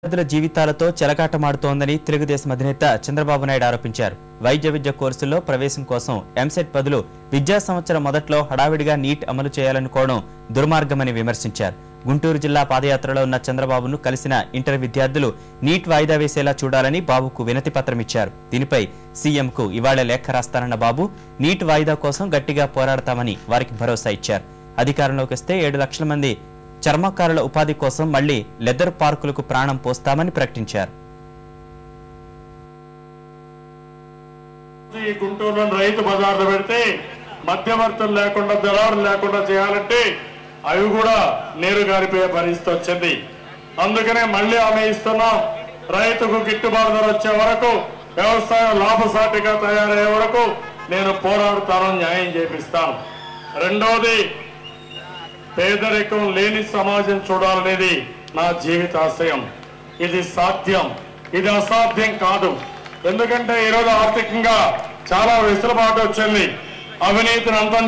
విద్యార్థుల జీవితాలతో చెలగాటమాడుతోందని తెలుగుదేశం అధినేత చంద్రబాబు నాయుడు ఆరోపించారు. వైద్య విద్య కోర్సుల్లో ప్రవేశం కోసం ఎంసెట్ బదులు విద్యా సంవత్సరం మొదట్లో హడావిడిగా నీట్ అమలు చేయాలనుకోవడం దుర్మార్గమని విమర్శించారు. గుంటూరు జిల్లా పాదయాత్రలో ఉన్న చంద్రబాబును కలిసిన ఇంటర్ విద్యార్థులు నీట్ వాయిదా వేసేలా చూడాలని బాబుకు వినతి పత్రం ఇచ్చారు. దీనిపై సీఎంకు ఇవాళ లేఖ రాస్తానన్న బాబు నీట్ వాయిదా కోసం గట్టిగా పోరాడతామని వారికి భరోసా ఇచ్చారు. అధికారంలోకి వస్తే 7 లక్షల మంది చర్మకారుల ఉపాధి కోసం మళ్లీ లెదర్ పార్కులకు ప్రాణం పోస్తామని ప్రకటించారు. గుంటూరులో రైతు బజార్లు పెడితే మధ్యవర్తులు లేకుండా దళారులు లేకుండా చేయాలంటే అవి కూడా నీరు గారిపోయే పరిస్థితి వచ్చింది. అందుకనే మళ్ళీ ఆమె ఇస్తున్నాం. రైతుకు గిట్టుబాటు ధర వచ్చే వరకు, వ్యవసాయం లాభసాటిగా తయారయ్యే వరకు నేను పోరాడుతాను, న్యాయం చేపిస్తాను. రెండోది, పేదరికం లేని సమాజం చూడాలనేది నా జీవితాశయం. ఇది సాధ్యం, ఇది అసాధ్యం కాదు. ఎందుకంటే ఈరోజు ఆర్థికంగా చాలా వెసులుబాటు వచ్చింది. అవినీతిని అంతం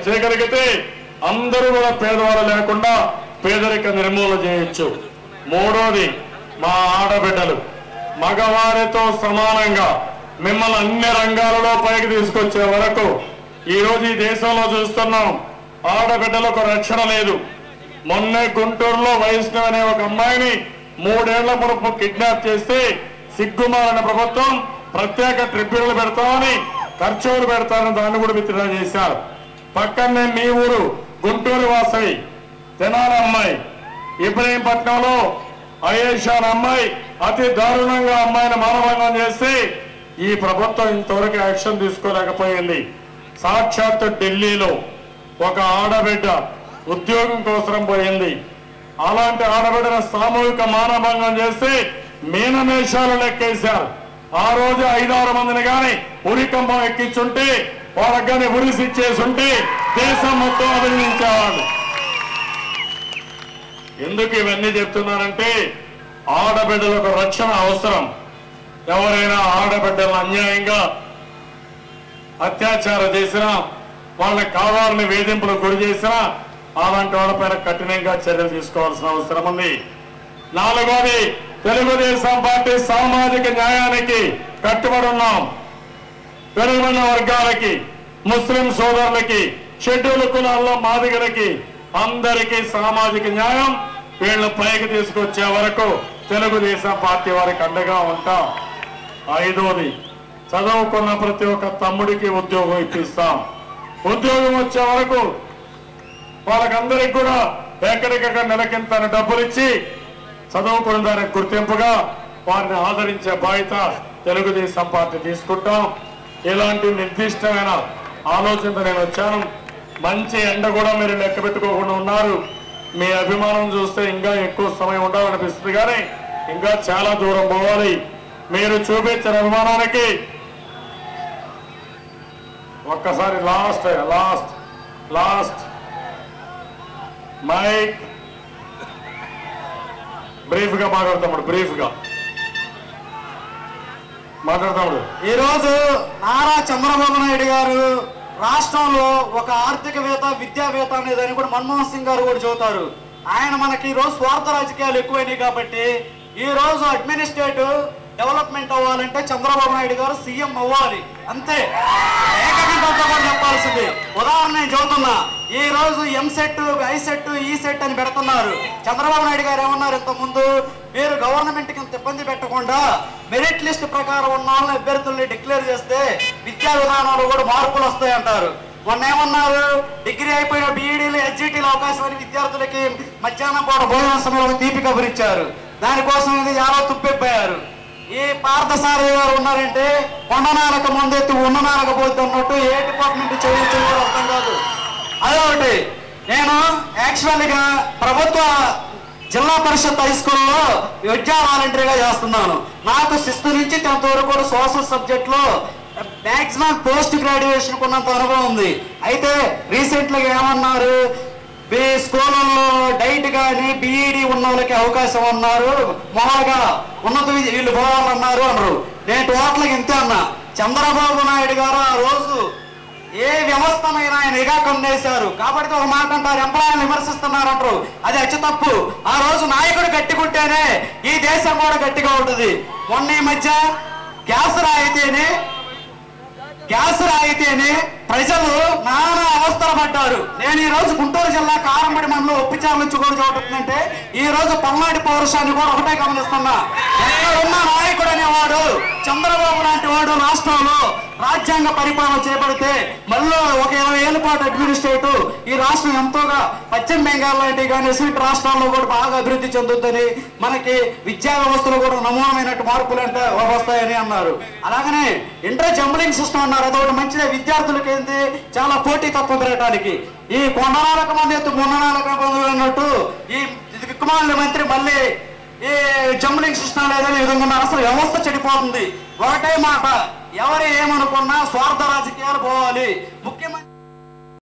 చేయగలిగితే అందరూ కూడా పేదవాళ్ళు లేకుండా పేదరిక నిర్మూలన చేయొచ్చు. మూడోది, మా ఆడబిడ్డలు మగవారితో సమానంగా మిమ్మల్ని అన్ని రంగాలలో పైకి తీసుకొచ్చే వరకు ఈరోజు ఈ దేశంలో చూస్తున్నాం, ఆడబిడ్డలకు రక్షణ లేదు. మొన్నే గుంటూరులో వైష్ణవ్ అనే ఒక అమ్మాయిని 3 ఏళ్ల మునుపు కిడ్నాప్ చేస్తే సిగ్గుమాలిన ప్రభుత్వం ప్రత్యేక ట్రిబ్యునల్ పెడతామని, ఖర్చులు పెడతారని దాన్ని కూడా విత్డ్రా చేశారు. పక్కనే మీ ఊరు గుంటూరు వాసవి తెనాలి అమ్మాయి, ఇబ్రహీంపట్నంలో అయేషాన్ అమ్మాయి అతి దారుణంగా అమ్మాయిని మానభంగం చేస్తే ఈ ప్రభుత్వం ఇంతవరకు యాక్షన్ తీసుకోలేకపోయింది. సాక్షాత్తు ఢిల్లీలో ఒక ఆడబిడ్డ ఉద్యోగం కోసం పోయింది. అలాంటి ఆడబిడ్డను సామూహిక మానభంగం చేస్తే మీనమేషాలు లెక్కేశారు. ఆ రోజు 5-6 మందిని కానీ ఉరికంబం ఎక్కించుంటే, వాళ్ళకి కానీ ఉరిసిచ్చేసుంటే దేశం మొత్తం అభినందించేవాళ్ళు. ఎందుకు ఇవన్నీ చెప్తున్నారంటే ఆడబిడ్డలకు రక్షణ అవసరం. ఎవరైనా ఆడబిడ్డలను అన్యాయంగా అత్యాచారం చేసినా, వాళ్ళకి కావాలని వేధింపులకు గురి చేసినా అలాంటి వాళ్ళపైన కఠినంగా చర్యలు తీసుకోవాల్సిన అవసరం ఉంది. 4వది, తెలుగుదేశం పార్టీ సామాజిక న్యాయానికి కట్టుబడి ఉన్నాం. వెనుకబడిన వర్గాలకి, ముస్లిం సోదరులకి, షెడ్యూల్ కులాల్లో మాదిగలకి అందరికీ సామాజిక న్యాయం వీళ్ళు పైకి తీసుకొచ్చే వరకు తెలుగుదేశం పార్టీ వారికి అండగా ఉంటాం. 5వది, చదువుకున్న ప్రతి ఒక్క తమ్ముడికి ఉద్యోగం ఇప్పిస్తాం. ఉద్యోగం వచ్చే వరకు వాళ్ళకందరికి కూడా ఎక్కడికక్కడ నెలకింత డబ్బులు ఇచ్చి చదువుకున్న దానికి గుర్తింపుగా వారిని ఆదరించే బాధ్యత తెలుగుదేశం పార్టీ తీసుకుంటాం. ఇలాంటి నిర్దిష్టమైన ఆలోచనతో నేను వచ్చాను. మంచి ఎండ కూడా మీరు లెక్క పెట్టుకోకుండా ఉన్నారు. మీ అభిమానం చూస్తే ఇంకా ఎక్కువ సమయం ఉండాలనిపిస్తుంది, కానీ ఇంకా చాలా దూరం పోవాలి. మీరు చూపించిన అభిమానానికి ఒక్కసారి లాస్ట్ మైక్ బ్రీఫ్ గా మాట్లాడతాడు. ఈరోజు నారా చంద్రబాబు నాయుడు గారు రాష్ట్రంలో ఒక ఆర్థికవేత్త, విద్యావేత్త అనేదని కూడా మన్మోహన్ సింగ్ గారు కూడా చెబుతారు. ఆయన మనకి ఈరోజు స్వార్థ రాజకీయాలు ఎక్కువైనాయి కాబట్టి ఈ రోజు అడ్మినిస్ట్రేటివ్ డెవలప్మెంట్ అవ్వాలంటే చంద్రబాబు నాయుడు గారు సీఎం అవ్వాలి, అంతే. ఏకకంఠంతో కూడా చెప్పాల్సింది. ఉదాహరణ నేను చెబుతున్నా, ఈ రోజు ఎంసెట్, ఐసెట్, ఈసెట్ అని పెడుతున్నారు. చంద్రబాబు నాయుడు గారు ఏమన్నారు ఇంతకుముందు, మీరు గవర్నమెంట్ కి ఇబ్బంది పెట్టకుండా మెరిట్ లిస్ట్ ప్రకారం ఉన్న వాళ్ళని అభ్యర్థుల్ని డిక్లేర్ చేస్తే విద్యా విధానాలు కూడా మార్పులు వస్తాయంటారు. మొన్న ఏమన్నారు, డిగ్రీ అయిపోయిన బీఈడీలు, హెచ్జిటీలు అవకాశం అని విద్యార్థులకి మధ్యాహ్నం పూట భోజన సమయంలో తీపి కబురిచ్చారు. దానికోసం ఇది చాలా తుప్పెప్పారు. ఈ పార్థసారథి గారు ఉన్నారంటే కొండనాలకు ముందెత్తి ఉన్ననాలకు పోతే ఉన్నట్టు ఏ డిపార్ట్మెంట్ చేయొచ్చు అర్థం కాదు. అదొకటి. నేను యాక్చువల్గా ప్రభుత్వ జిల్లా పరిషత్ హై స్కూల్లో విద్యా వాలంటీర్గా చేస్తున్నాను. నాకు 6th నుంచి 10th వరకు కూడా సోషల్ సబ్జెక్ట్ లో మాక్సిమం పోస్ట్ గ్రాడ్యుయేషన్ ఉన్నంత అనుభవం ఉంది. అయితే రీసెంట్గా ఏమన్నారు, మీ స్కూళ్ళల్లో డైట్ కానీ బీఈడి ఉన్న వాళ్ళకి అవకాశం అన్నారు, మామూలుగా ఉన్నత వీళ్ళు పోవాలన్నారు అన్నారు. నేను టోటల్గా ఇంతే అన్నా. చంద్రబాబు నాయుడు గారు ఆ రోజు ఏ వ్యవస్థమైన ఆయన నిఘా కన్నేశారు. కాబట్టి ఒక మాట అంటారు, ఎంప్లాయీని విమర్శిస్తున్నారంటారు, అది అచ్చు తప్పు. ఆ రోజు నాయకుడు గట్టికుంటేనే ఈ దేశం కూడా గట్టిగా ఉంటుంది. మొన్న ఈ మధ్య గ్యాస్ రాయితీని ప్రజలు నానా అవస్థలు పడ్డారు. నేను ఈ రోజు గుంటూరు జిల్లా కారంపడి మండలం ఒప్పిచారు నుంచి కూడా చూడుతుందంటే ఈ రోజు పల్నాడు పౌరుషాన్ని కూడా ఒకటే గమనిస్తున్నా. ఎక్కడ ఉన్న నాయకుడు అనేవాడు చంద్రబాబు లాంటి వాడు రాష్ట్రంలో రాజ్యాంగ పరిపాలన చేపడితే మళ్ళీ ఒక 20 ఏళ్ల పాటు అడ్మినిస్ట్రేటివ్ ఈ రాష్ట్రం ఎంతోగా పశ్చిమ బెంగాల్ లాంటి కానీ స్వీట్ రాష్ట్రాల్లో కూడా బాగా అభివృద్ధి చెందుతుంది. మనకి విద్యా వ్యవస్థలో కూడా నమూనమైనట్టు మార్పులు అంటే వస్తాయని అన్నారు. అలాగనే ఇంటర్ జంబ్లింగ్ సిస్టమ్ అన్నారు, అదొకటి మంచిదే. విద్యార్థులకి ఏంటి చాలా పోటీతత్వం పెరగడానికి. ఈ కొండనాలకు మంది ఎత్తు మొన్ననాలకు మంది అన్నట్టు ఈ దిక్కుమాల మంత్రి మళ్ళీ ఈ జంబ్లింగ్ సిస్టమ్ లేదని విధంగా ఉన్నారు. అసలు వ్యవస్థ చెడిపోతుంది. ఒకటే మాట, ఎవరు ఏమనుకున్నా స్వార్థ రాజకీయాలు పోవాలి. ముఖ్యమంత్రి